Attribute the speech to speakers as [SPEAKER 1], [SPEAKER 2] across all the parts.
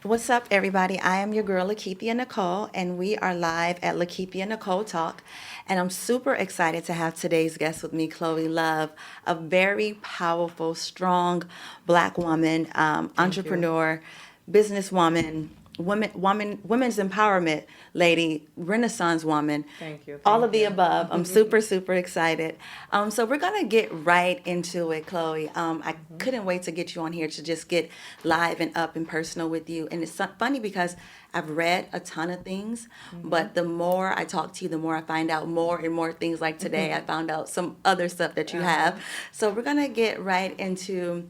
[SPEAKER 1] What's up, everybody? I am your girl, Lakithia Nicole, and we are live at Lakithia Nicole Talk. And I'm super excited to have today's guest with me, Cleo Luv, a very powerful, strong Black woman,
[SPEAKER 2] Thank you.
[SPEAKER 1] entrepreneur, businesswoman, women's empowerment lady, Renaissance woman,
[SPEAKER 2] Thank you.
[SPEAKER 1] all of
[SPEAKER 2] Thank
[SPEAKER 1] the
[SPEAKER 2] you.
[SPEAKER 1] above. I'm super, super excited. So we're gonna get right into it, Chloe. I couldn't wait to get you on here to just get live and up and personal with you. And it's funny because I've read a ton of things, but the more I talk to you, the more I find out more and more things. Like today, I found out some other stuff that you
[SPEAKER 2] Uh-huh.
[SPEAKER 1] have. So we're gonna get right into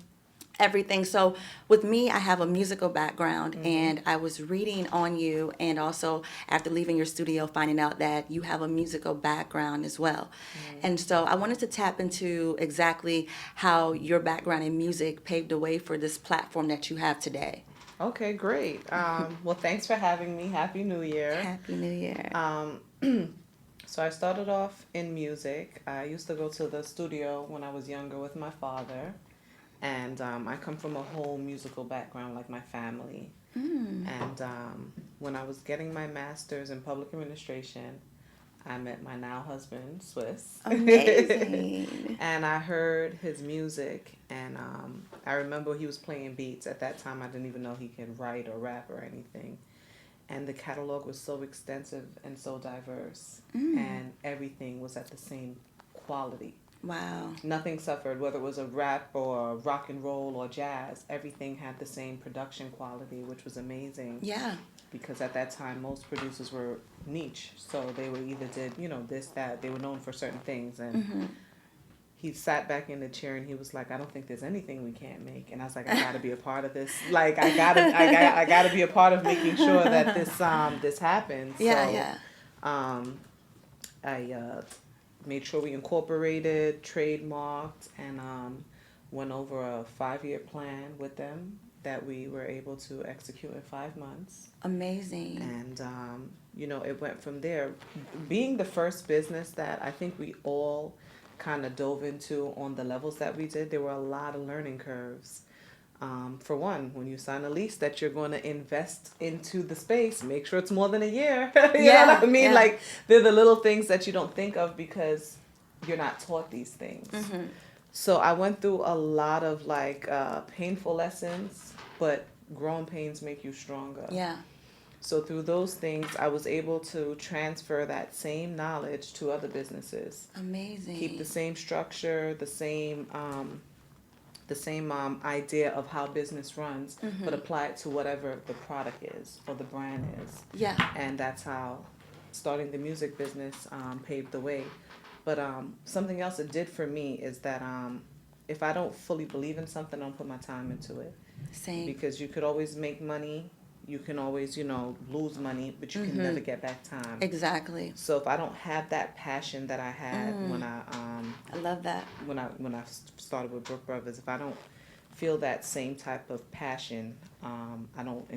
[SPEAKER 1] everything. So with me, I have a musical background,
[SPEAKER 2] Mm-hmm.
[SPEAKER 1] and I was reading on you, and also after leaving your studio, finding out that you have a musical background as well.
[SPEAKER 2] Mm.
[SPEAKER 1] And so I wanted to tap into exactly how your background in music paved the way for this platform that you have today.
[SPEAKER 2] Okay, great. Well, thanks for having me. Happy New Year.
[SPEAKER 1] Happy New Year.
[SPEAKER 2] Um, so I started off in music. I used to go to the studio when I was younger with my father, and I come from a whole musical background, like my family.
[SPEAKER 1] Mm,
[SPEAKER 2] And when I was getting my master's in public administration, I met my now husband, Swiss.
[SPEAKER 1] amazing.
[SPEAKER 2] And I heard his music, and I remember he was playing beats. At that time, I didn't even know he could write or rap or anything. And the catalog was so extensive and so diverse,
[SPEAKER 1] Mm,
[SPEAKER 2] and everything was at the same quality.
[SPEAKER 1] wow.
[SPEAKER 2] Nothing suffered, whether it was a rap or rock and roll or jazz. Everything had the same production quality, which was amazing
[SPEAKER 1] Yeah.
[SPEAKER 2] because at that time most producers were niche, so they were either did this that they were known for certain things. And
[SPEAKER 1] Hmm.
[SPEAKER 2] he sat back in the chair and he was like, I don't think there's anything we can't make. And I was like, I gotta be a part of this. Like I gotta be a part of making sure that this happens.
[SPEAKER 1] Yeah,
[SPEAKER 2] So
[SPEAKER 1] yeah.
[SPEAKER 2] um I made sure we incorporated, trademarked, and went over a 5-year plan with them that we were able to execute in 5 months.
[SPEAKER 1] Amazing.
[SPEAKER 2] And it went from there. Being the first business that I think we all kind of dove into on the levels that we did, there were a lot of learning curves. For one, when you sign a lease that you're going to invest into the space, make sure it's more than a year. You know what
[SPEAKER 1] Yeah,
[SPEAKER 2] I mean?
[SPEAKER 1] yeah.
[SPEAKER 2] Like, they're the little things that you don't think of because you're not taught these things.
[SPEAKER 1] Hmm.
[SPEAKER 2] So I went through a lot of like painful lessons, but growing pains make you stronger.
[SPEAKER 1] Yeah.
[SPEAKER 2] So through those things, I was able to transfer that same knowledge to other businesses. Keep the
[SPEAKER 1] Amazing.
[SPEAKER 2] same structure, the same idea of how business runs, but
[SPEAKER 1] Hmm.
[SPEAKER 2] apply it to whatever the product is or the brand is.
[SPEAKER 1] Yeah.
[SPEAKER 2] And that's how starting the music business paved the way. But something else it did for me is that if I don't fully believe in something, I don't put my time into it,
[SPEAKER 1] Same.
[SPEAKER 2] because you could always make money, you can always lose money, but you can
[SPEAKER 1] Hmm.
[SPEAKER 2] never get back time.
[SPEAKER 1] Exactly.
[SPEAKER 2] So if I don't have that passion that I had
[SPEAKER 1] Mm. I love that.
[SPEAKER 2] when I started with Brook Brothers, if I don't feel that same type of passion, I don't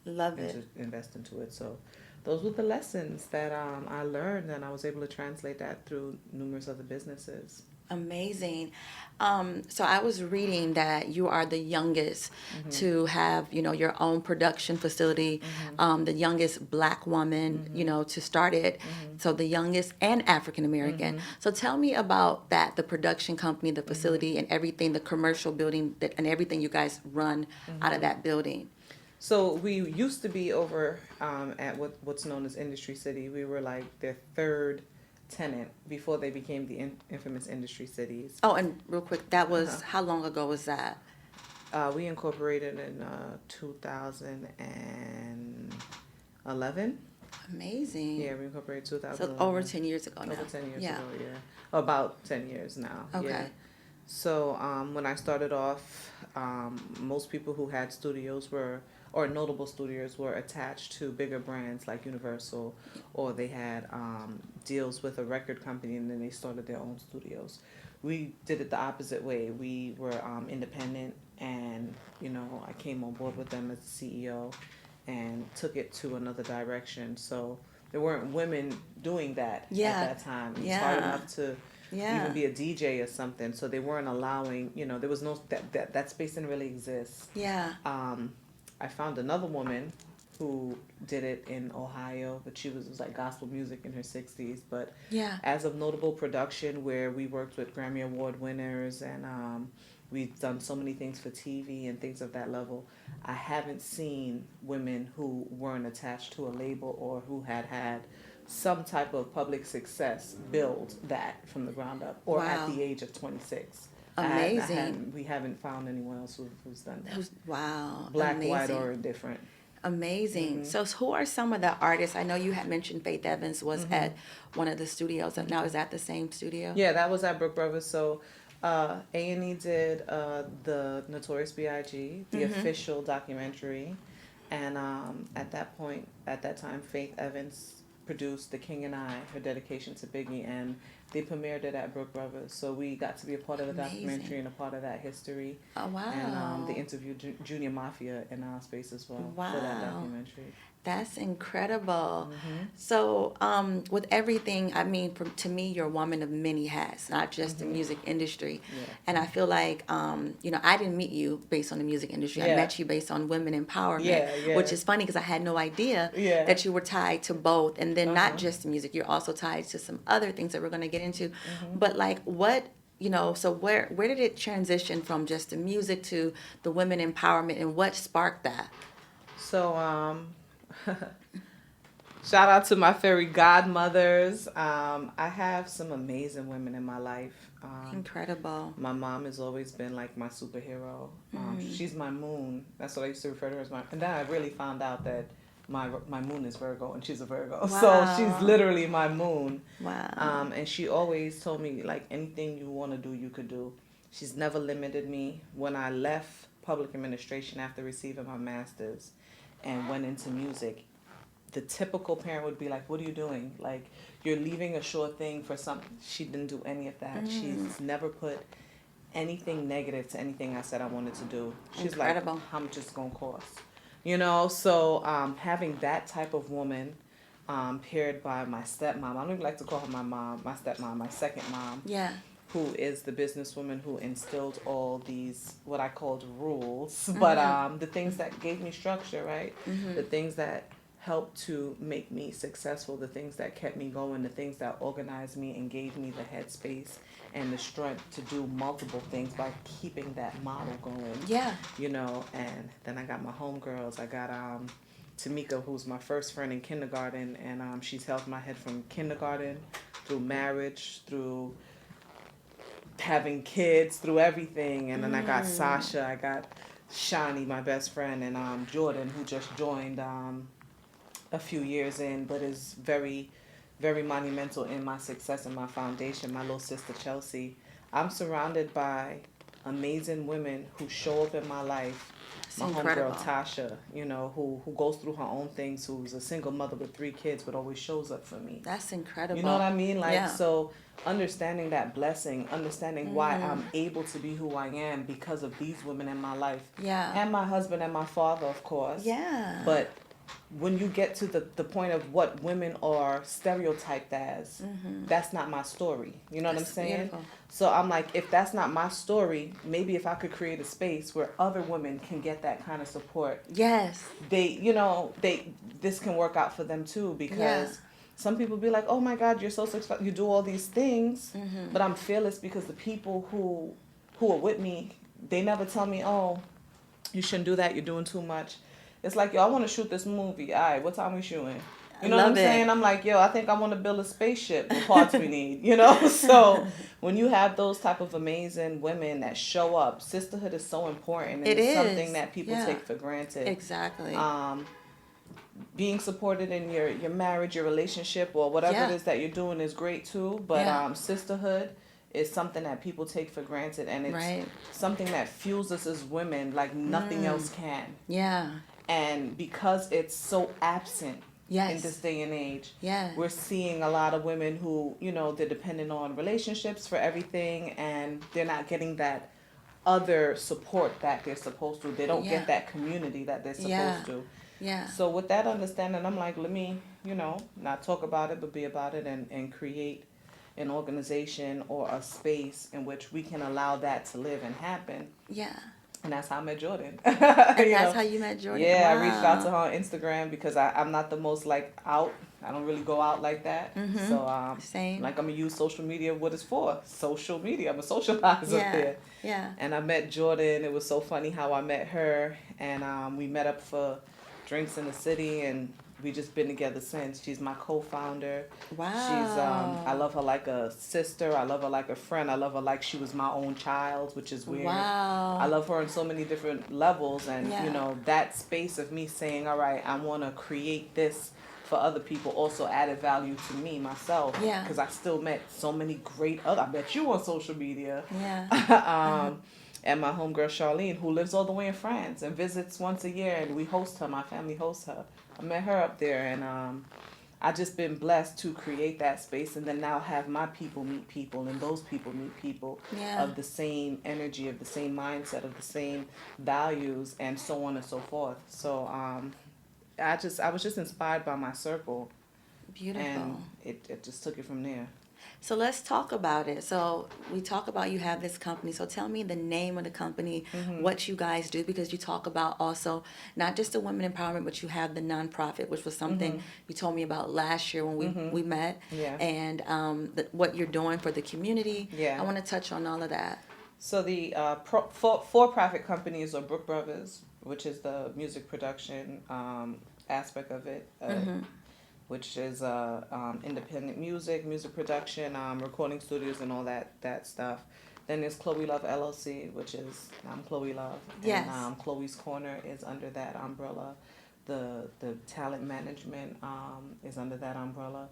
[SPEAKER 1] Love it.
[SPEAKER 2] invest into it. So those were the lessons that I learned, and I was able to translate that through numerous other businesses.
[SPEAKER 1] Amazing. So I was reading that you are the youngest
[SPEAKER 2] Mhm.
[SPEAKER 1] to have, your own production facility,
[SPEAKER 2] Mhm.
[SPEAKER 1] the youngest Black woman,
[SPEAKER 2] Mhm.
[SPEAKER 1] to start it.
[SPEAKER 2] Mhm.
[SPEAKER 1] So the youngest and African American.
[SPEAKER 2] Mhm.
[SPEAKER 1] So tell me about that, the production company, the
[SPEAKER 2] Mhm.
[SPEAKER 1] facility, and everything, the commercial building, and everything you guys run out of
[SPEAKER 2] Mhm.
[SPEAKER 1] that building.
[SPEAKER 2] So we used to be over at what's known as Industry City. We were like their third tenant before they became the infamous Industry Cities.
[SPEAKER 1] Oh, and real quick, that
[SPEAKER 2] Uh-huh.
[SPEAKER 1] was, how long ago was that?
[SPEAKER 2] We incorporated in 2011. Yeah,
[SPEAKER 1] Amazing.
[SPEAKER 2] we incorporated
[SPEAKER 1] So over
[SPEAKER 2] 2011.
[SPEAKER 1] 10 years ago
[SPEAKER 2] Over
[SPEAKER 1] now.
[SPEAKER 2] 10 years
[SPEAKER 1] Yeah.
[SPEAKER 2] ago, yeah. About 10 years now, yeah.
[SPEAKER 1] Okay.
[SPEAKER 2] So when I started off, most people who had studios or notable studios were attached to bigger brands like Universal, or they had deals with a record company and then they started their own studios. We did it the opposite way. We were independent, and I came on board with them as the CEO and took it to another direction. So there weren't women doing that at
[SPEAKER 1] Yeah.
[SPEAKER 2] that time. It was hard
[SPEAKER 1] Yeah.
[SPEAKER 2] enough to even
[SPEAKER 1] Yeah.
[SPEAKER 2] be a DJ or something. So they weren't allowing, there was no that space didn't really exist.
[SPEAKER 1] Yeah.
[SPEAKER 2] Um, I found another woman who did it in Ohio, but it was like gospel music in her 60s. But
[SPEAKER 1] Yeah.
[SPEAKER 2] as of notable production, where we worked with Grammy Award winners and we've done so many things for TV and things of that level, I haven't seen women who weren't attached to a label or who had some type of public success build that from the ground up or at
[SPEAKER 1] Wow.
[SPEAKER 2] the age of 26.
[SPEAKER 1] Amazing.
[SPEAKER 2] We haven't found anyone else who's done that.
[SPEAKER 1] Wow.
[SPEAKER 2] Black, white,
[SPEAKER 1] Amazing.
[SPEAKER 2] or indifferent.
[SPEAKER 1] Amazing. So who are some of the artists? I know you had mentioned Faith Evans was at one of the studios. Now is that the same studio?
[SPEAKER 2] Yeah, that was at Brook Brothers. So A&E did the Notorious B.I.G., the official documentary. And at that time, Faith Evans produced The King and I, her dedication to Biggie, and they premiered it at Brook Brothers. So we got to be a part of the documentary and a part of that history.
[SPEAKER 1] Oh, wow.
[SPEAKER 2] And they interviewed Junior Mafia in our space as well for that documentary.
[SPEAKER 1] That's incredible. So, with everything, I mean, to me, you're a woman of many hats, not just the music industry.
[SPEAKER 2] Yeah.
[SPEAKER 1] And I feel like, I didn't meet you based on the music industry. I met you based on women empowerment, which is funny because I had no idea that you were tied to both. And then not just music, you're also tied to some other things that we're going to get into. But like, what? So where did it transition from just the music to the women empowerment, and what sparked that?
[SPEAKER 2] So, shout out to my fairy godmothers. I have some amazing women in my life.
[SPEAKER 1] Incredible.
[SPEAKER 2] My mom has always been like my superhero. She's my moon. That's what I used to refer to her as my. And then I really found out that my moon is Virgo and she's a Virgo.
[SPEAKER 1] Wow.
[SPEAKER 2] So she's literally my moon.
[SPEAKER 1] Wow.
[SPEAKER 2] And she always told me like anything you want to do, you could do. She's never limited me. When I left public administration after receiving my master's and went into music, the typical parent would be like, what are you doing? Like, you're leaving a sure thing for something. She didn't do any of that. She's never put anything negative to anything I said I wanted to do. She's
[SPEAKER 1] Incredible.
[SPEAKER 2] like, how much is it going to cost? So having that type of woman paired by my stepmom, I don't even like to call her my mom, my stepmom, my second mom.
[SPEAKER 1] Yeah.
[SPEAKER 2] Who is the businesswoman who instilled all these, what I called rules, but the things that gave me structure, right? The things that helped to make me successful, the things that kept me going, the things that organized me and gave me the headspace and the strength to do multiple things by keeping that model going.
[SPEAKER 1] Yeah.
[SPEAKER 2] And then I got my homegirls. I got Tamika, who's my first friend in kindergarten, and she's held my head from kindergarten through marriage, through having kids, through everything. And then I got Sasha, I got Shani, my best friend, and Jordan, who just joined a few years in, but is very, very monumental in my success and my foundation. My little sister Chelsea. I'm surrounded by amazing women who show up in my life. My homegirl Tasha, who goes through her own things, who's a single mother with 3 kids, but always shows up for me.
[SPEAKER 1] That's incredible.
[SPEAKER 2] You know what I mean? So understanding that blessing, understanding why I'm able to be who I am because of these women in my life.
[SPEAKER 1] Yeah.
[SPEAKER 2] And my husband and my father, of course.
[SPEAKER 1] Yeah.
[SPEAKER 2] But when you get to the point of what women are stereotyped as, that's not my story. You know what I'm saying?
[SPEAKER 1] Beautiful.
[SPEAKER 2] So I'm like, if that's not my story, maybe if I could create a space where other women can get that kind of support.
[SPEAKER 1] Yes.
[SPEAKER 2] This can work out for them too, because some people be like, oh my God, you're so successful, you do all these things, but I'm fearless because the people who are with me, they never tell me, oh, you shouldn't do that, you're doing too much. It's like, yo, I want to shoot this movie. All right, what time we shooting? You know what I'm saying? I'm like, yo, I think I want to build a spaceship with parts we need, So when you have those type of amazing women that show up, sisterhood is so important. And it's something that people take for granted.
[SPEAKER 1] Exactly.
[SPEAKER 2] Being supported in your marriage, your relationship, or whatever it is that you're doing is great too. But sisterhood is something that people take for granted. And it's something that fuels us as women like nothing else can.
[SPEAKER 1] Yeah.
[SPEAKER 2] And because it's so absent in this day and age, we're seeing a lot of women who, they're dependent on relationships for everything, and they're not getting that other support that they're supposed to. They don't get that community that they're supposed to.
[SPEAKER 1] Yeah.
[SPEAKER 2] So with that understanding, I'm like, let me, not talk about it, but be about it and create an organization or a space in which we can allow that to live and happen.
[SPEAKER 1] Yeah.
[SPEAKER 2] And that's how I met Jordan.
[SPEAKER 1] And
[SPEAKER 2] You
[SPEAKER 1] that's
[SPEAKER 2] know,
[SPEAKER 1] how you met Jordan.
[SPEAKER 2] yeah, I reached out to
[SPEAKER 1] Wow.
[SPEAKER 2] her on Instagram because I'm not the most like out. I don't really go out like that.
[SPEAKER 1] Mm-hmm.
[SPEAKER 2] So
[SPEAKER 1] Same.
[SPEAKER 2] like I'm gonna use social media what it's for. Social media. I'm a socializer
[SPEAKER 1] Yeah.
[SPEAKER 2] there.
[SPEAKER 1] Yeah.
[SPEAKER 2] And I met Jordan. It was so funny how I met her, and we met up for drinks in the city, and we just been together since. She's my co-founder. She's I
[SPEAKER 1] Wow.
[SPEAKER 2] love her like a sister. I love her like a friend. I love her like she was my own child, which is weird. I
[SPEAKER 1] Wow.
[SPEAKER 2] love her on so many different levels, and you
[SPEAKER 1] Yeah.
[SPEAKER 2] know that space of me saying, "All right, I want to create this for other people," also added value to me myself
[SPEAKER 1] Yeah.
[SPEAKER 2] because I still met so many great other. I met you on social media,
[SPEAKER 1] Yeah. Uh-huh.
[SPEAKER 2] and my homegirl Charlene, who lives all the way in France and visits once a year, and we host her. My family hosts her. I met her up there, and I just been blessed to create that space, and then now have my people meet people, and those people meet people
[SPEAKER 1] Yeah.
[SPEAKER 2] of the same energy, of the same mindset, of the same values, and so on and so forth. So I was just inspired by my circle, and
[SPEAKER 1] Beautiful.
[SPEAKER 2] it just took it from there.
[SPEAKER 1] So let's talk about it. So we talk about you have this company. So tell me the name of the company,
[SPEAKER 2] Hmm.
[SPEAKER 1] what you guys do, because you talk about also not just the women empowerment, but you have the nonprofit, which was something
[SPEAKER 2] Hmm.
[SPEAKER 1] you told me about last year when
[SPEAKER 2] Hmm.
[SPEAKER 1] we met,
[SPEAKER 2] Yeah.
[SPEAKER 1] and what you're doing for the community. I
[SPEAKER 2] Yeah.
[SPEAKER 1] want to touch on all of that.
[SPEAKER 2] So the for-profit companies are Brook Brothers, which is the music production aspect of it,
[SPEAKER 1] Mm-hmm.
[SPEAKER 2] which is independent music production, recording studios, and all that stuff. Then there's Chloe Luv LLC, which is Chloe Luv, and
[SPEAKER 1] Yes.
[SPEAKER 2] Chloe's Corner is under that umbrella. The talent management is under that umbrella,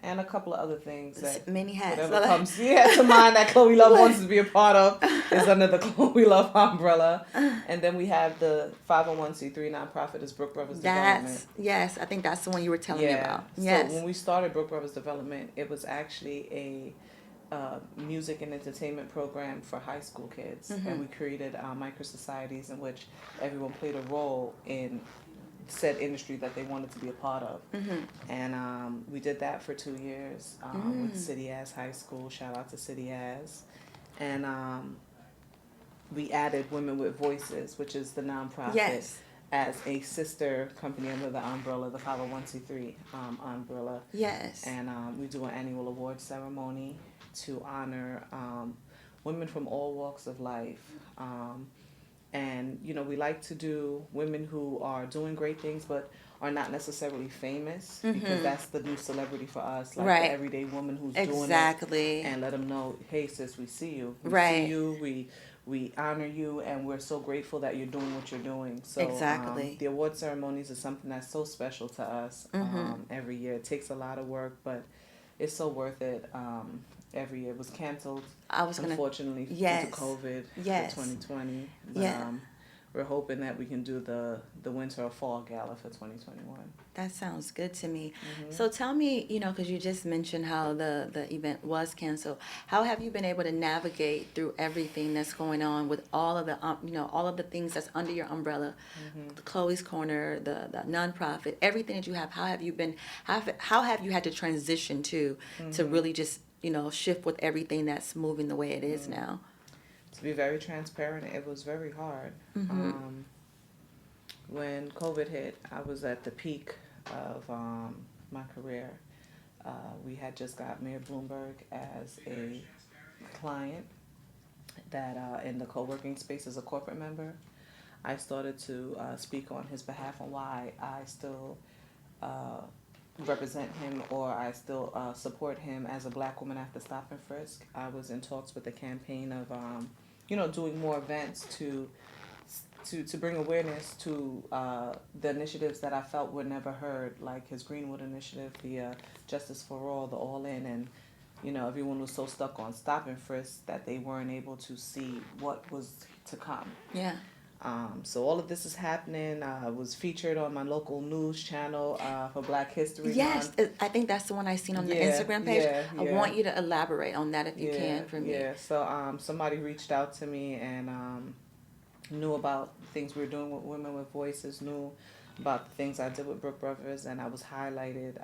[SPEAKER 2] and a couple of other things that
[SPEAKER 1] Many hats.
[SPEAKER 2] whatever comes to mind that Chloe Luv wants to be a part of is under the Chloe Luv umbrella. And then we have the 501c3 nonprofit is Brook Brothers Development.
[SPEAKER 1] Yes, I think that's the one you were telling me
[SPEAKER 2] Yeah.
[SPEAKER 1] about.
[SPEAKER 2] So
[SPEAKER 1] Yes.
[SPEAKER 2] when we started Brook Brothers Development, it was actually a music and entertainment program for high school kids,
[SPEAKER 1] Mm-hmm.
[SPEAKER 2] and we created micro societies in which everyone played a role in said industry that they wanted to be a part of.
[SPEAKER 1] Mm-hmm.
[SPEAKER 2] And we did that for 2 years with
[SPEAKER 1] Mm.
[SPEAKER 2] City As High School. Shout out to City As. And we added Women with Voices, which is the nonprofit,
[SPEAKER 1] Yes.
[SPEAKER 2] as a sister company under the umbrella, the 501c3 umbrella.
[SPEAKER 1] Yes.
[SPEAKER 2] And we do an annual award ceremony to honor women from all walks of life. And, you know, we like to do women who are doing great things but are not necessarily famous, because
[SPEAKER 1] Mm-hmm.
[SPEAKER 2] that's the new celebrity for us, like
[SPEAKER 1] Right.
[SPEAKER 2] the everyday woman who's doing it,
[SPEAKER 1] Exactly.
[SPEAKER 2] and let them know, hey sis, we see you. We
[SPEAKER 1] Right.
[SPEAKER 2] see you, we honor you, and we're so grateful that you're doing what you're doing. So
[SPEAKER 1] Exactly.
[SPEAKER 2] the award ceremonies is something that's so special to us
[SPEAKER 1] Mm-hmm.
[SPEAKER 2] every year. It takes a lot of work, but it's so worth it. Every year. It was canceled,
[SPEAKER 1] I was gonna.
[SPEAKER 2] unfortunately,
[SPEAKER 1] Yes.
[SPEAKER 2] due to COVID
[SPEAKER 1] Yes.
[SPEAKER 2] for 2020. But
[SPEAKER 1] Yeah.
[SPEAKER 2] we're hoping that we can do the winter or fall gala for 2021.
[SPEAKER 1] That sounds good to me.
[SPEAKER 2] Mm-hmm.
[SPEAKER 1] So tell me, because you just mentioned how the event was canceled. How have you been able to navigate through everything that's going on with all of the, all of the things that's under your umbrella,
[SPEAKER 2] Mm-hmm.
[SPEAKER 1] the Chloe's Corner, the nonprofit, everything that you have. How have you been? How have you had to transition to
[SPEAKER 2] Mm-hmm.
[SPEAKER 1] really just shift with everything that's moving the way it is
[SPEAKER 2] Mm-hmm.
[SPEAKER 1] now?
[SPEAKER 2] To be very transparent, it was very hard.
[SPEAKER 1] Mm-hmm.
[SPEAKER 2] When COVID hit, I was at the peak of my career. We had just got Mayor Bloomberg as a client that in the co-working space as a corporate member. I started to speak on his behalf on why I still represent him, or I still support him as a black woman after stop and frisk. I was in talks with the campaign of doing more events to bring awareness to the initiatives that I felt were never heard, like his Greenwood initiative, the Justice for All, the All In, and everyone was so stuck on stop and frisk that they weren't able to see what was to come.
[SPEAKER 1] Yeah.
[SPEAKER 2] So all of this is happening. I was featured on my local news channel for Black History
[SPEAKER 1] Yes,
[SPEAKER 2] Month.
[SPEAKER 1] I think that's the one I seen on the
[SPEAKER 2] Yeah,
[SPEAKER 1] Instagram page.
[SPEAKER 2] yeah,
[SPEAKER 1] I
[SPEAKER 2] yeah.
[SPEAKER 1] want you to elaborate on that if you can for me.
[SPEAKER 2] Yeah. So somebody reached out to me and knew about things we were doing with Women with Voices, knew about the things I did with Brook Brothers, and I was highlighted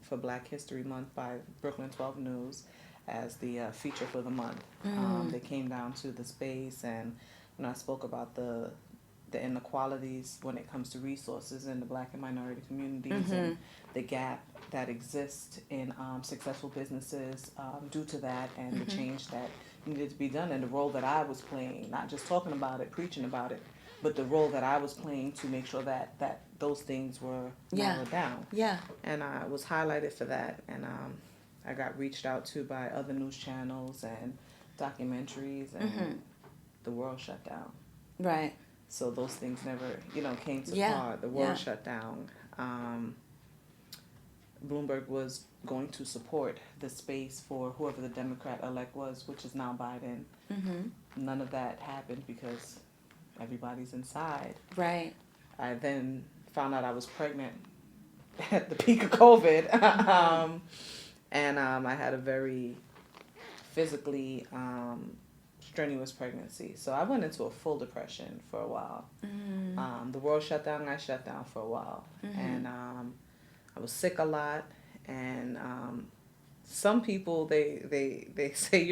[SPEAKER 2] for Black History Month by Brooklyn 12 News as the feature for the month. They came down to the space and when I spoke about the inequalities when it comes to resources in the Black and minority communities, and the gap that exists in successful businesses due to that, and the change that needed to be done, and the role that I was playing, not just talking about it, preaching about it, but the role that I was playing to make sure that those things were narrowed down.
[SPEAKER 1] Yeah.
[SPEAKER 2] And I was highlighted for that, and I got reached out to by other news channels and documentaries, and the world shut down.
[SPEAKER 1] Right.
[SPEAKER 2] So those things never, came to part. The world shut down. Bloomberg was going to support the space for whoever the Democrat-elect was, which is now Biden. None of that happened because everybody's inside.
[SPEAKER 1] Right.
[SPEAKER 2] I then found out I was pregnant at the peak of COVID. And I had a very physically strenuous pregnancy. So I went into a full depression for a while. The world shut down, I shut down for a while. And I was sick a lot. And some people, they say,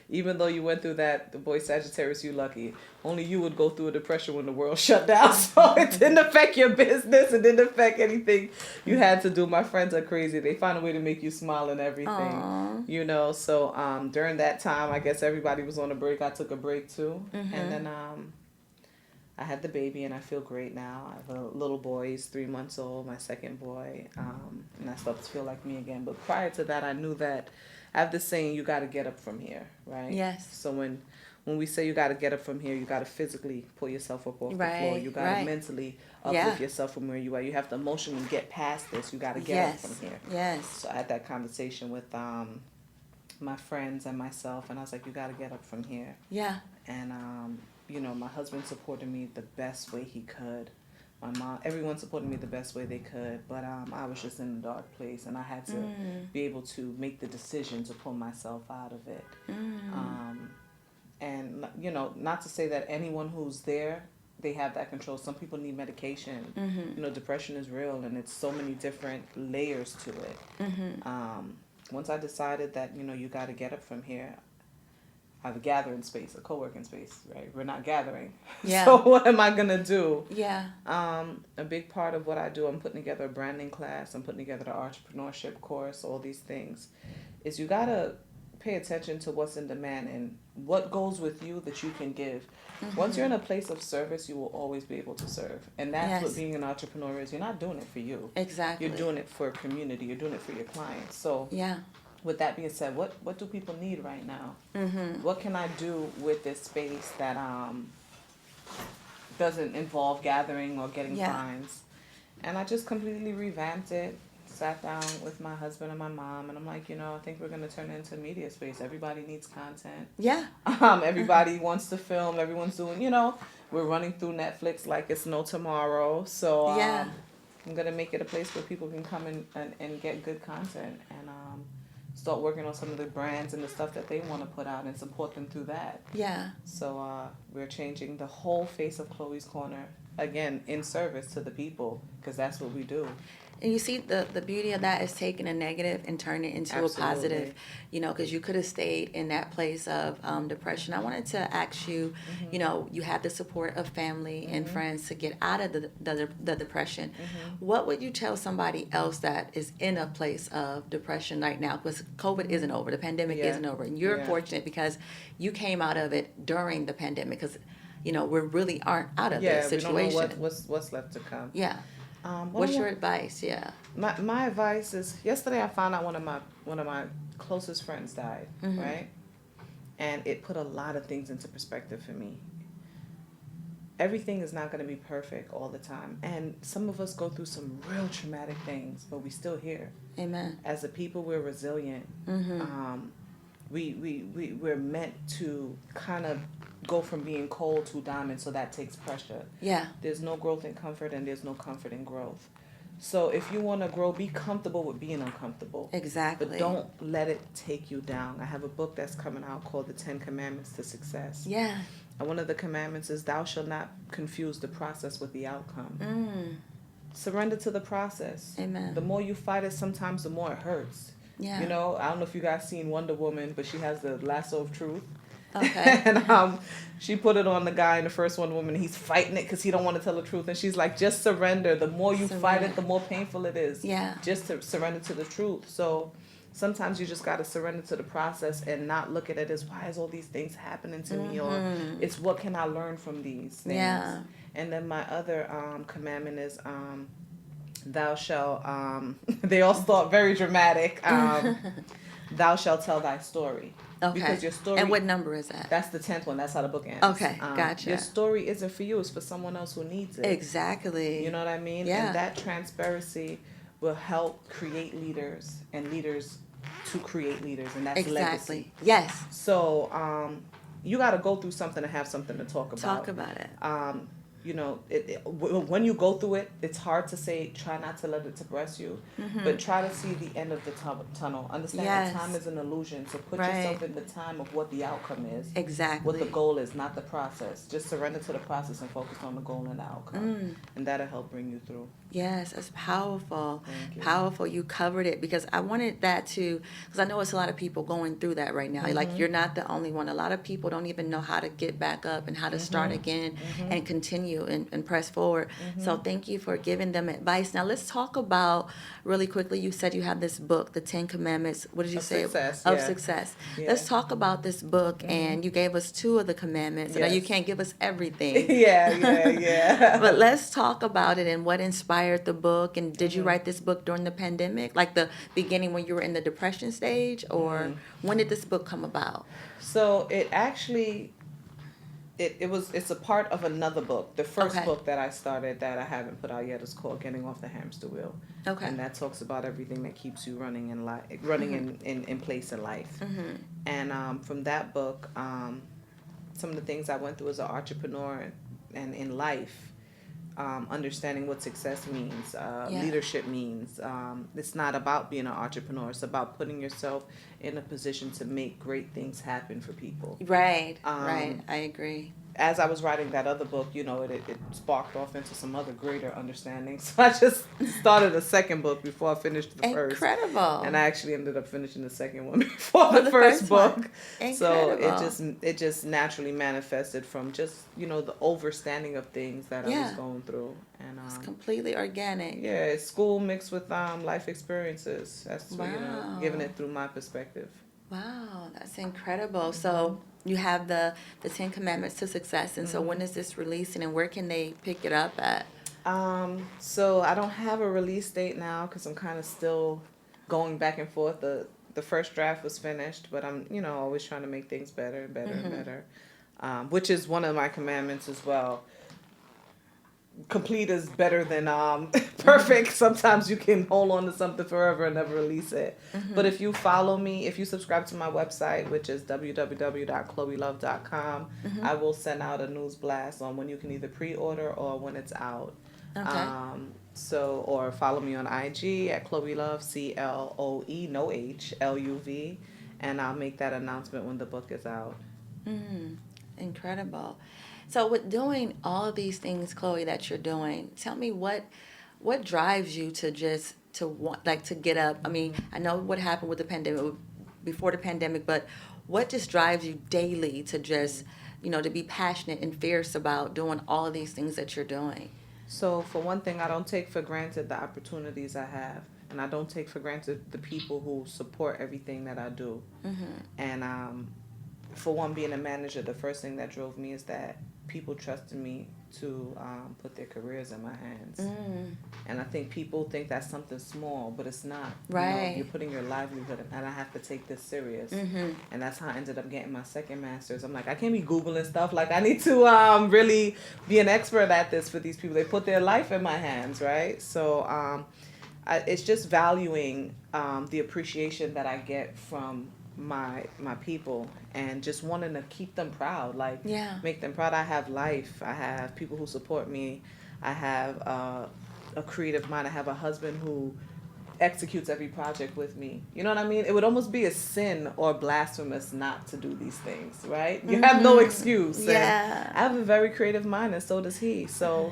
[SPEAKER 2] even though you went through that, the boy Sagittarius, you lucky. Only you would go through a depression when the world shut down. So it didn't affect your business. It didn't affect anything you had to do. My friends are crazy. They find a way to make you smile and everything.
[SPEAKER 1] Aww.
[SPEAKER 2] So during that time, I guess everybody was on a break. I took a break too. And then I had the baby, and I feel great now. I have a little boy. He's 3 months old, my second boy. And I start to feel like me again. But prior to that, I knew that I have this saying, you got to get up from here, right?
[SPEAKER 1] Yes.
[SPEAKER 2] So when we say you got to get up from here, you got to physically pull yourself up off the floor. You got to mentally uplift yourself from where you are. You have to emotionally get past this. You got to get up from here.
[SPEAKER 1] Yes.
[SPEAKER 2] So I had that conversation with my friends and myself, and I was like, you got to get up from here.
[SPEAKER 1] Yeah.
[SPEAKER 2] And my husband supported me the best way he could. My mom, everyone supported me the best way they could, but I was just in a dark place, and I had to be able to make the decision to pull myself out of it. And not to say that anyone who's there, they have that control. Some people need medication. Depression is real, and it's so many different layers to it. Once I decided that you got to get up from here, I have a gathering space, a co-working space, right? We're not gathering.
[SPEAKER 1] Yeah.
[SPEAKER 2] So what am I going to do?
[SPEAKER 1] Yeah.
[SPEAKER 2] A big part of what I do, I'm putting together a branding class, I'm putting together an entrepreneurship course, all these things, is you got to pay attention to what's in demand and what goes with you that you can give. Once you're in a place of service, you will always be able to serve. And that's what being an entrepreneur is. You're not doing it for you.
[SPEAKER 1] Exactly.
[SPEAKER 2] You're doing it for a community. You're doing it for your clients. So with that being said, what do people need right now? What can I do with this space that doesn't involve gathering or getting fines? And I just completely revamped it, sat down with my husband and my mom, and I'm like, I think we're going to turn it into a media space. Everybody needs content.
[SPEAKER 1] Yeah.
[SPEAKER 2] Everybody wants to film. Everyone's doing, we're running through Netflix like it's no tomorrow. So I'm going to make it a place where people can come and get good content, and start working on some of the brands and the stuff that they want to put out and support them through that.
[SPEAKER 1] Yeah.
[SPEAKER 2] So we're changing the whole face of Chloe's Corner, again, in service to the people, because that's what we do.
[SPEAKER 1] And you see, the beauty of that is taking a negative and turning it into a positive, because you could have stayed in that place of depression. I wanted to ask you, you had the support of family and friends to get out of the depression. What would you tell somebody else that is in a place of depression right now? Because COVID isn't over, the pandemic isn't over. And you're fortunate because you came out of it during the pandemic, because, we really aren't out of this situation.
[SPEAKER 2] We don't know what's left to come.
[SPEAKER 1] Yeah. What's your advice? Yeah.
[SPEAKER 2] My advice is, yesterday I found out one of my closest friends died, right? And it put a lot of things into perspective for me. Everything is not going to be perfect all the time, and some of us go through some real traumatic things, but we still here.
[SPEAKER 1] Amen.
[SPEAKER 2] As a people, we're resilient. We're meant to kind of go from being cold to diamond, so that takes pressure.
[SPEAKER 1] Yeah.
[SPEAKER 2] There's no growth in comfort, and there's no comfort in growth. So if you want to grow, be comfortable with being uncomfortable.
[SPEAKER 1] Exactly.
[SPEAKER 2] But don't let it take you down. I have a book that's coming out called The 10 Commandments to Success.
[SPEAKER 1] Yeah.
[SPEAKER 2] And one of the commandments is, thou shalt not confuse the process with the outcome. Surrender to the process.
[SPEAKER 1] Amen.
[SPEAKER 2] The more you fight it, sometimes the more it hurts.
[SPEAKER 1] Yeah.
[SPEAKER 2] I don't know if you guys seen Wonder Woman, but she has the lasso of truth.
[SPEAKER 1] Okay.
[SPEAKER 2] And she put it on the guy, and the first one woman, he's fighting it because he don't want to tell the truth, and she's like, just surrender. The more you fight it, the more painful it is.
[SPEAKER 1] Yeah.
[SPEAKER 2] Just to surrender to the truth. So sometimes you just got to surrender to the process and not look at it as, why is all these things happening to me, or it's, what can I learn from these things.
[SPEAKER 1] Yeah.
[SPEAKER 2] And then my other commandment is, thou shalt, they all start very dramatic, thou shalt tell thy story.
[SPEAKER 1] Okay.
[SPEAKER 2] Because your story.
[SPEAKER 1] And what number is that?
[SPEAKER 2] That's the 10th one. That's how the book ends.
[SPEAKER 1] Okay, gotcha.
[SPEAKER 2] Your story isn't for you. It's for someone else who needs it.
[SPEAKER 1] Exactly.
[SPEAKER 2] You know what I mean?
[SPEAKER 1] Yeah.
[SPEAKER 2] And that transparency will help create leaders, and leaders to create leaders, and that's
[SPEAKER 1] Exactly.
[SPEAKER 2] legacy.
[SPEAKER 1] Yes.
[SPEAKER 2] So you got to go through something to have something to talk about.
[SPEAKER 1] Talk about it.
[SPEAKER 2] You know, when you go through it, it's hard to say, try not to let it depress you, but try to see the end of the tunnel. Understand
[SPEAKER 1] Yes.
[SPEAKER 2] that time is an illusion, so put
[SPEAKER 1] Right.
[SPEAKER 2] yourself in the time of what the outcome is.
[SPEAKER 1] Exactly.
[SPEAKER 2] What the goal is, not the process. Just surrender to the process and focus on the goal and the outcome. And that'll help bring you through.
[SPEAKER 1] Yes, that's powerful.
[SPEAKER 2] Thank you.
[SPEAKER 1] Powerful. You covered it, because I wanted that to, because I know it's a lot of people going through that right now. Like, you're not the only one. A lot of people don't even know how to get back up and how to start again and continue and press forward. So thank you for giving them advice. Now let's talk about, really quickly, you said you have this book, The 10 Commandments. What did you
[SPEAKER 2] Of
[SPEAKER 1] say?
[SPEAKER 2] success,
[SPEAKER 1] Of
[SPEAKER 2] yeah.
[SPEAKER 1] success.
[SPEAKER 2] Yeah.
[SPEAKER 1] Let's talk about this book, and you gave us 2 of the commandments. I know you
[SPEAKER 2] Yes.
[SPEAKER 1] can't give us everything.
[SPEAKER 2] Yeah.
[SPEAKER 1] But let's talk about it and what inspired the book. And did you write this book during the pandemic, like the beginning when you were in the depression stage, or when did this book come about?
[SPEAKER 2] So it actually, it's a part of another book. The first
[SPEAKER 1] Okay.
[SPEAKER 2] book that I started that I haven't put out yet is called Getting Off the Hamster Wheel.
[SPEAKER 1] Okay.
[SPEAKER 2] And that talks about everything that keeps you running in life, in place in life. And from that book, some of the things I went through as an entrepreneur and in life, understanding what success means, leadership means. It's not about being an entrepreneur. It's about putting yourself in a position to make great things happen for people.
[SPEAKER 1] Right. Right. I agree.
[SPEAKER 2] As I was writing that other book, you know, it sparked off into some other greater understanding. So I just started a second book before I finished the first.
[SPEAKER 1] Incredible.
[SPEAKER 2] And I actually ended up finishing the second one before the first book.
[SPEAKER 1] One.
[SPEAKER 2] So
[SPEAKER 1] Incredible.
[SPEAKER 2] it just naturally manifested from just, you know, the overstanding of things that I was going through. And
[SPEAKER 1] It's completely organic.
[SPEAKER 2] yeah, it's school mixed with life experiences. That's what, you know,
[SPEAKER 1] Wow.
[SPEAKER 2] giving it through my perspective.
[SPEAKER 1] Wow, that's incredible. So you have the 10 Commandments to Success. And so when is this releasing, and where can they pick it up at?
[SPEAKER 2] So I don't have a release date now because I'm kind of still going back and forth. The first draft was finished, but I'm, you know, always trying to make things better and better and better, which is one of my commandments as well. Complete is better than perfect. Sometimes you can hold on to something forever and never release it. But if you follow me, if you subscribe to my website, which is www.cleoluv.com, I will send out a news blast on when you can either pre-order or when it's out.
[SPEAKER 1] Okay.
[SPEAKER 2] Or follow me on IG at Cleo Luv, CLOE, no H, LUV, and I'll make that announcement when the book is out.
[SPEAKER 1] Incredible. So with doing all of these things, Chloe, that you're doing, tell me what drives you to just to want, like, to get up. I mean, I know what happened with the pandemic, before the pandemic, but what just drives you daily to just, you know, to be passionate and fierce about doing all of these things that you're doing?
[SPEAKER 2] So for one thing, I don't take for granted the opportunities I have, and I don't take for granted the people who support everything that I do. And for one, being a manager, the first thing that drove me is that people trusted me to put their careers in my hands. And I think people think that's something small, but it's not.
[SPEAKER 1] Right.
[SPEAKER 2] You know, you're putting your livelihood, and I have to take this serious. And that's how I ended up getting my second master's. I'm like, I can't be Googling stuff. Like, I need to really be an expert at this for these people. They put their life in my hands, right? So it's just valuing the appreciation that I get from my people, and just wanting to keep them proud, like make them proud. I have life, I have people who support me, I have a creative mind, I have a husband who executes every project with me. You know what I mean? It would almost be a sin or blasphemous not to do these things, right? You have no excuse.
[SPEAKER 1] Yeah.
[SPEAKER 2] And I have a very creative mind, and so does he. So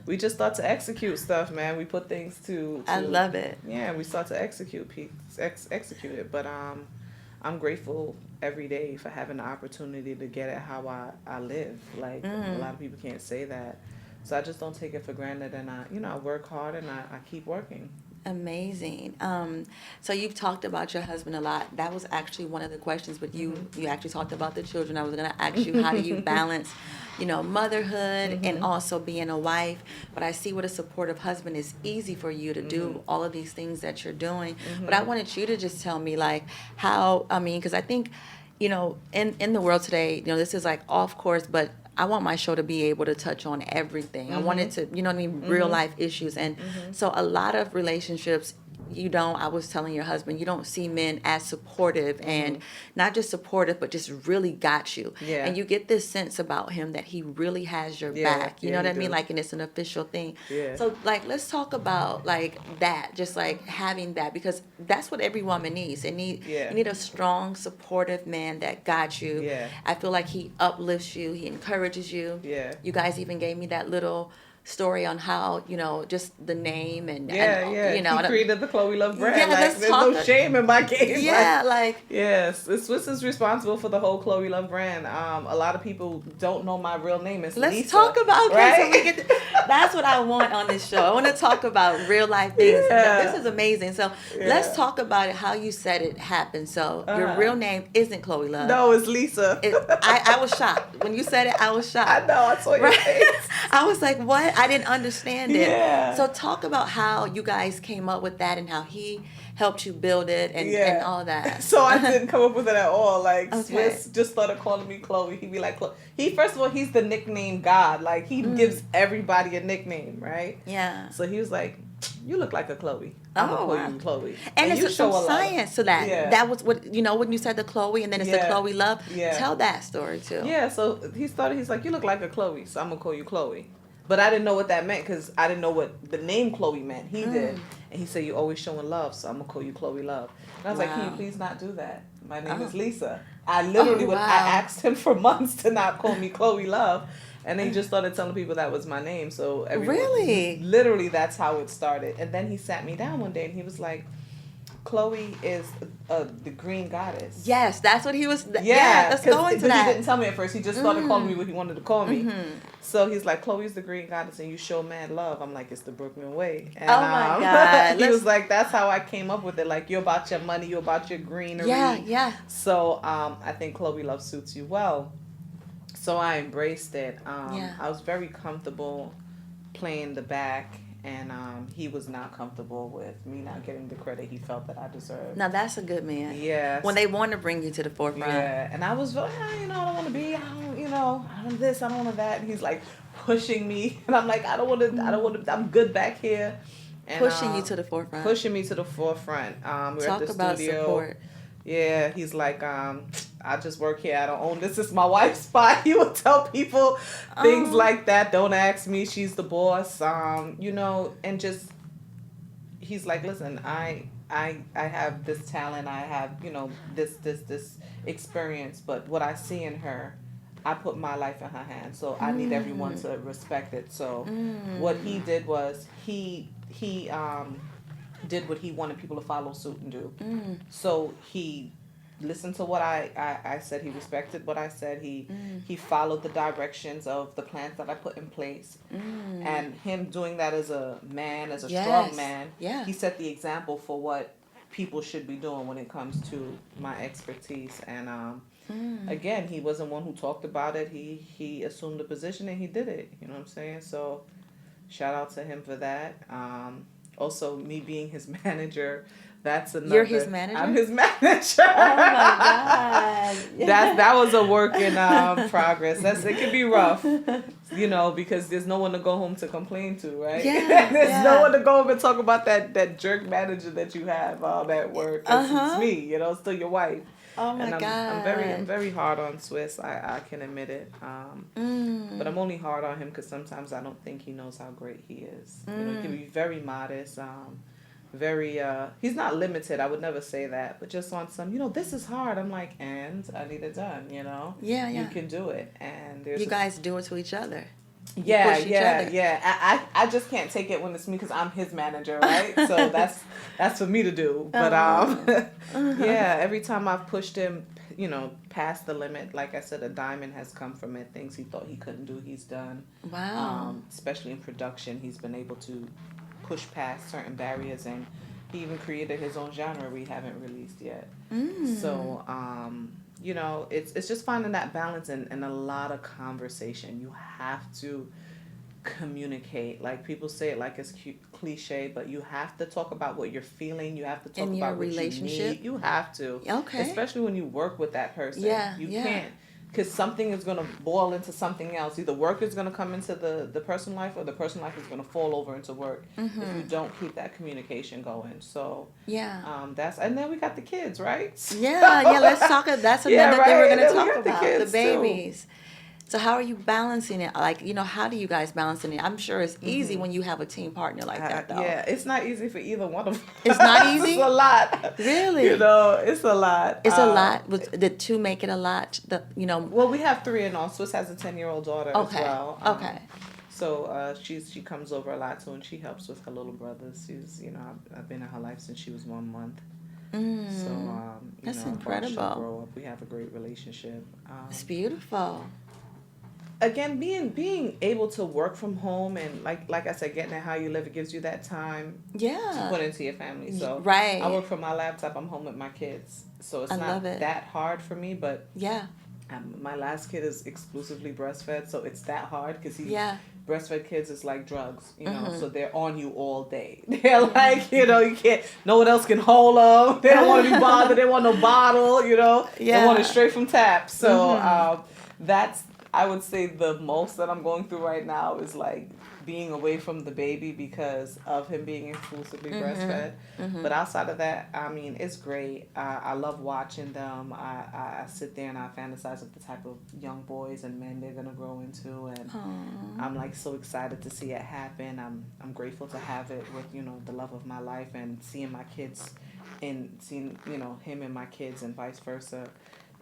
[SPEAKER 2] we just start to execute stuff, man. We put things to
[SPEAKER 1] I love it.
[SPEAKER 2] Yeah, we start to execute it. But I'm grateful every day for having the opportunity to get at how I live. Like, a lot of people can't say that. So I just don't take it for granted, and I work hard, and I keep working.
[SPEAKER 1] Amazing. So you've talked about your husband a lot. That was actually one of the questions, but you actually talked about the children. I was going to ask you, how do you balance, motherhood and also being a wife? But I see with a supportive husband, it's easy for you to do all of these things that you're doing. But I wanted you to just tell me, like, how, I mean, because I think, in the world today, this is like off course, but I want my show to be able to touch on everything. I want it to, you know what I mean, real life issues. And so a lot of relationships, I was telling your husband, you don't see men as supportive and not just supportive, but just really got you.
[SPEAKER 2] Yeah.
[SPEAKER 1] And you get this sense about him that he really has your
[SPEAKER 2] Yeah,
[SPEAKER 1] back. You
[SPEAKER 2] yeah,
[SPEAKER 1] know what I
[SPEAKER 2] he
[SPEAKER 1] mean?
[SPEAKER 2] do.
[SPEAKER 1] Like, and it's an official thing.
[SPEAKER 2] Yeah.
[SPEAKER 1] So, like, let's talk about, like, that, just like having that, because that's what every woman needs.
[SPEAKER 2] Yeah.
[SPEAKER 1] You need a strong, supportive man that got you.
[SPEAKER 2] Yeah.
[SPEAKER 1] I feel like he uplifts you, he encourages you.
[SPEAKER 2] Yeah.
[SPEAKER 1] You guys even gave me that little story on how, just the name and
[SPEAKER 2] Yeah. He created the Cleo Luv brand.
[SPEAKER 1] Yeah,
[SPEAKER 2] like,
[SPEAKER 1] let's
[SPEAKER 2] there's
[SPEAKER 1] talk.
[SPEAKER 2] no shame in my game.
[SPEAKER 1] Yeah,
[SPEAKER 2] Yes, Swiss is responsible for the whole Cleo Luv brand. A lot of people don't know my real name. It's
[SPEAKER 1] let's
[SPEAKER 2] Lisa,
[SPEAKER 1] talk about
[SPEAKER 2] right?
[SPEAKER 1] so we get that's what I want on this show. I want to talk about real life things.
[SPEAKER 2] Yeah.
[SPEAKER 1] This is amazing. So let's talk about it, how you said it happened. So your real name isn't Cleo Luv.
[SPEAKER 2] No, it's Lisa.
[SPEAKER 1] I was shocked. When you said it, I was shocked.
[SPEAKER 2] I know, I saw your face.
[SPEAKER 1] I was like, what? I didn't understand it.
[SPEAKER 2] Yeah.
[SPEAKER 1] So talk about how you guys came up with that and how he helped you build it and all that.
[SPEAKER 2] So I didn't come up with it at all. Like,
[SPEAKER 1] Okay.
[SPEAKER 2] Swiss just started calling me Chloe. He'd be like, first of all, he's the nickname God. Like, he gives everybody a nickname, right?
[SPEAKER 1] Yeah.
[SPEAKER 2] So he was like, you look like a Chloe. I'm going to call you Chloe.
[SPEAKER 1] And
[SPEAKER 2] you
[SPEAKER 1] it's some science to that.
[SPEAKER 2] Yeah.
[SPEAKER 1] That was what, when you said the Chloe and then it's the Chloe Luv.
[SPEAKER 2] Yeah.
[SPEAKER 1] Tell that story too.
[SPEAKER 2] Yeah, so he's like, you look like a Chloe, so I'm going to call you Chloe. But I didn't know what that meant because I didn't know what the name Chloe meant. He did. And he said, you're always showing love, so I'm going to call you Chloe Luv. And I was like, can you please not do that? My name is Lisa. I literally I asked him for months to not call me Chloe Luv. And then he just started telling people that was my name. So
[SPEAKER 1] Really?
[SPEAKER 2] Literally, that's how it started. And then he sat me down one day and he was like, Chloe is the green goddess.
[SPEAKER 1] Yes, that's what he was.
[SPEAKER 2] Yeah,
[SPEAKER 1] let's go into
[SPEAKER 2] but
[SPEAKER 1] that.
[SPEAKER 2] he didn't tell me at first. He just started calling me what he wanted to call me. So he's like, Chloe's the green goddess and you show mad love. I'm like, it's the Brooklyn way. And,
[SPEAKER 1] oh my God.
[SPEAKER 2] He was like, that's how I came up with it. Like, you're about your money, you're about your greenery.
[SPEAKER 1] Yeah.
[SPEAKER 2] So I think Chloe Luv suits you well. So I embraced it. I was very comfortable playing the back. And he was not comfortable with me not getting the credit he felt that I deserved.
[SPEAKER 1] Now that's a good man.
[SPEAKER 2] Yeah.
[SPEAKER 1] When they want to bring you to the forefront.
[SPEAKER 2] Yeah. And I was like, I don't want to be. I don't this. I don't want that. And he's like pushing me, and I'm like, I don't want to. I'm good back here. And,
[SPEAKER 1] pushing you to the forefront.
[SPEAKER 2] Pushing me to the forefront. We're
[SPEAKER 1] Talk
[SPEAKER 2] at the
[SPEAKER 1] about
[SPEAKER 2] studio.
[SPEAKER 1] support.
[SPEAKER 2] Yeah, he's like, I just work here. I don't own this. Is my wife's spot. He would tell people things like that. Don't ask me. She's the boss. And just he's like, listen, I have this talent. I have this experience. But what I see in her, I put my life in her hands. So I need everyone to respect it. So what he did was he did what he wanted people to follow suit and do. So he listened to what I said. He respected what I said. He followed the directions of the plans that I put in place. And him doing that as a man, as a strong man, he set the example for what people should be doing when it comes to my expertise. And again, he wasn't one who talked about it. He assumed the position and he did it. You know what I'm saying? So shout out to him for that. Also, me being his manager, that's another.
[SPEAKER 1] You're his manager?
[SPEAKER 2] I'm his manager.
[SPEAKER 1] Oh my God.
[SPEAKER 2] That was a work in progress. It can be rough, because there's no one to go home to complain to, right?
[SPEAKER 1] Yeah,
[SPEAKER 2] There's no one to go home and talk about that jerk manager that you have at work. It's me, it's still your wife.
[SPEAKER 1] Oh my God.
[SPEAKER 2] I'm very hard on Swiss. I can admit it. But I'm only hard on him because sometimes I don't think he knows how great he is. He can be very modest. He's not limited. I would never say that. But just on some, this is hard. I'm like, and I need it done.
[SPEAKER 1] Yeah.
[SPEAKER 2] You can do it. And
[SPEAKER 1] you guys do it to each other.
[SPEAKER 2] Yeah,
[SPEAKER 1] push each
[SPEAKER 2] yeah,
[SPEAKER 1] other.
[SPEAKER 2] yeah. I just can't take it when it's me because I'm his manager, right? So that's for me to do. But
[SPEAKER 1] Oh.
[SPEAKER 2] yeah, every time I've pushed him, past the limit, like I said, a diamond has come from it. Things he thought he couldn't do, he's done.
[SPEAKER 1] Wow.
[SPEAKER 2] Especially in production, he's been able to push past certain barriers, and he even created his own genre we haven't released yet.
[SPEAKER 1] Mm.
[SPEAKER 2] So, it's just finding that balance and a lot of conversation. You have to communicate. Like people say it like it's cliche, but you have to talk about what you're feeling. You have to talk
[SPEAKER 1] In your
[SPEAKER 2] about what you
[SPEAKER 1] relationship.
[SPEAKER 2] need. You have to,
[SPEAKER 1] Okay.
[SPEAKER 2] especially when you work with that person.
[SPEAKER 1] Yeah,
[SPEAKER 2] You
[SPEAKER 1] yeah.
[SPEAKER 2] can't, because something is going to boil into something else. Either work is going to come into the person life, or the person life is going to fall over into work if you don't keep that communication going. So
[SPEAKER 1] Yeah.
[SPEAKER 2] and then we got the kids, right?
[SPEAKER 1] Yeah, yeah, let's talk. That's
[SPEAKER 2] Yeah,
[SPEAKER 1] another thing we're
[SPEAKER 2] right. And
[SPEAKER 1] going to
[SPEAKER 2] then we
[SPEAKER 1] talk
[SPEAKER 2] got the
[SPEAKER 1] about, the
[SPEAKER 2] kids too.
[SPEAKER 1] babies. So how are you balancing it? Like, how do you guys balance it? I'm sure it's easy when you have a team partner like that, though.
[SPEAKER 2] Yeah, it's not easy for either one of us.
[SPEAKER 1] It's not
[SPEAKER 2] It's
[SPEAKER 1] easy?
[SPEAKER 2] a lot.
[SPEAKER 1] Really?
[SPEAKER 2] It's a lot.
[SPEAKER 1] It's a lot. With the two make it a lot.
[SPEAKER 2] Well, we have three in all. Swiss has a 10-year-old daughter as
[SPEAKER 1] Okay.
[SPEAKER 2] well.
[SPEAKER 1] Okay.
[SPEAKER 2] So she comes over a lot too, and she helps with her little brothers. I've been in her life since she was 1 month. So
[SPEAKER 1] That's
[SPEAKER 2] I've watched her
[SPEAKER 1] incredible.
[SPEAKER 2] grow up. We have a great relationship.
[SPEAKER 1] It's beautiful.
[SPEAKER 2] Again, being able to work from home, and like I said, getting at how you live, it gives you that time to
[SPEAKER 1] Yeah.
[SPEAKER 2] put into your family. So
[SPEAKER 1] Right.
[SPEAKER 2] I work from my laptop. I'm home with my kids, so it's
[SPEAKER 1] I
[SPEAKER 2] not
[SPEAKER 1] love it.
[SPEAKER 2] that hard for me. But
[SPEAKER 1] Yeah.
[SPEAKER 2] my last kid is exclusively breastfed, so it's that hard because
[SPEAKER 1] Yeah.
[SPEAKER 2] breastfed kids is like drugs, so they're on you all day. They're like, you can't, no one else can hold them. They don't want to be bothered. They want no bottle, They want it straight from tap. So that's, I would say, the most that I'm going through right now is like being away from the baby because of him being exclusively breastfed. But outside of that, I mean, it's great. I love watching them. I sit there and I fantasize of the type of young boys and men they're gonna grow into, and I'm like so excited to see it happen. I'm grateful to have it with the love of my life, and seeing my kids and seeing him and my kids and vice versa.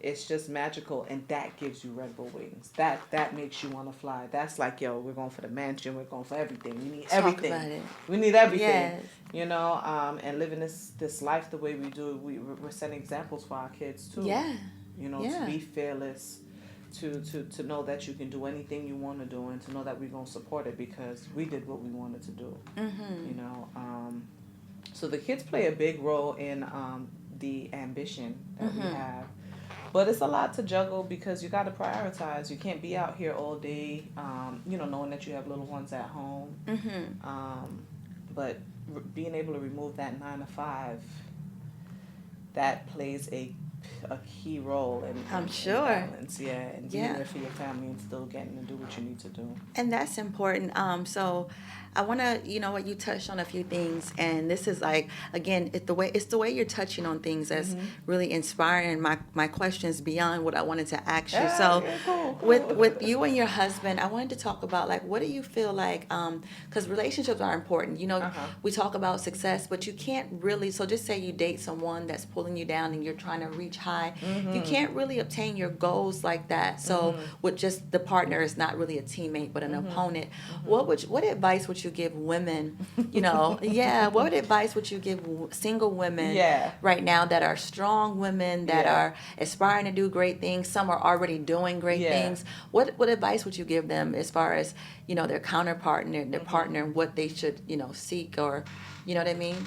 [SPEAKER 2] It's just magical, and that gives you Red Bull wings. That makes you want to fly. That's like, yo, we're going for the mansion. We're going for everything. We need everything.
[SPEAKER 1] Talk about it.
[SPEAKER 2] We need everything.
[SPEAKER 1] Yes.
[SPEAKER 2] And living this life the way we do, we're setting examples for our kids too.
[SPEAKER 1] Yeah.
[SPEAKER 2] To be fearless, to know that you can do anything you want to do, and to know that we're gonna support it because we did what we wanted to do. So the kids play a big role in the ambition that we have. But it's a lot to juggle because you got to prioritize. You can't be out here all day, knowing that you have little ones at home. But being able to remove that 9 to 5, that plays a key role in
[SPEAKER 1] I'm sure.
[SPEAKER 2] balance, and being there for your family and still getting to do what you need to do.
[SPEAKER 1] And that's important. So I want to, what you touched on a few things, and this is like, again, it's the way you're touching on things that's really inspiring. My questions beyond what I wanted to ask you. So
[SPEAKER 2] Cool.
[SPEAKER 1] with you and your husband, I wanted to talk about like, what do you feel like, because relationships are important. We talk about success, but you can't really, so just say you date someone that's pulling you down and you're trying to reach high. You can't really obtain your goals like that. So with just the partner is not really a teammate, but an opponent. What advice would you give women, what advice would you give single women right now that are strong women, that are aspiring to do great things? Some are already doing great things. What advice would you give them as far as, their counterpart and their partner, what they should, seek, or, you know what I mean?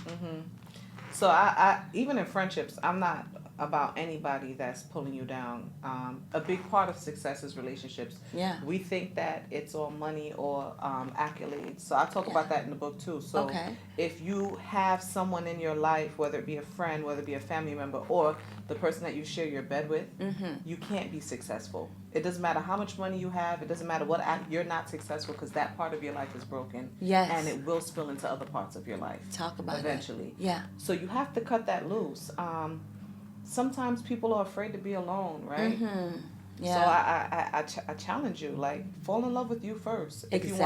[SPEAKER 2] So I even in friendships, I'm not about anybody that's pulling you down. A big part of success is relationships.
[SPEAKER 1] Yeah.
[SPEAKER 2] We think that it's all money or accolades. So I talk about that in the book too. So if you have someone in your life, whether it be a friend, whether it be a family member, or the person that you share your bed with, you can't be successful. It doesn't matter how much money you have. It doesn't matter you're not successful, because that part of your life is broken.
[SPEAKER 1] Yes.
[SPEAKER 2] And it will spill into other parts of your life.
[SPEAKER 1] Talk about
[SPEAKER 2] eventually.
[SPEAKER 1] it. Yeah.
[SPEAKER 2] So you have to cut that loose. Sometimes people are afraid to be alone, right?
[SPEAKER 1] Yeah.
[SPEAKER 2] So I challenge you, like, fall in love with you first. If you want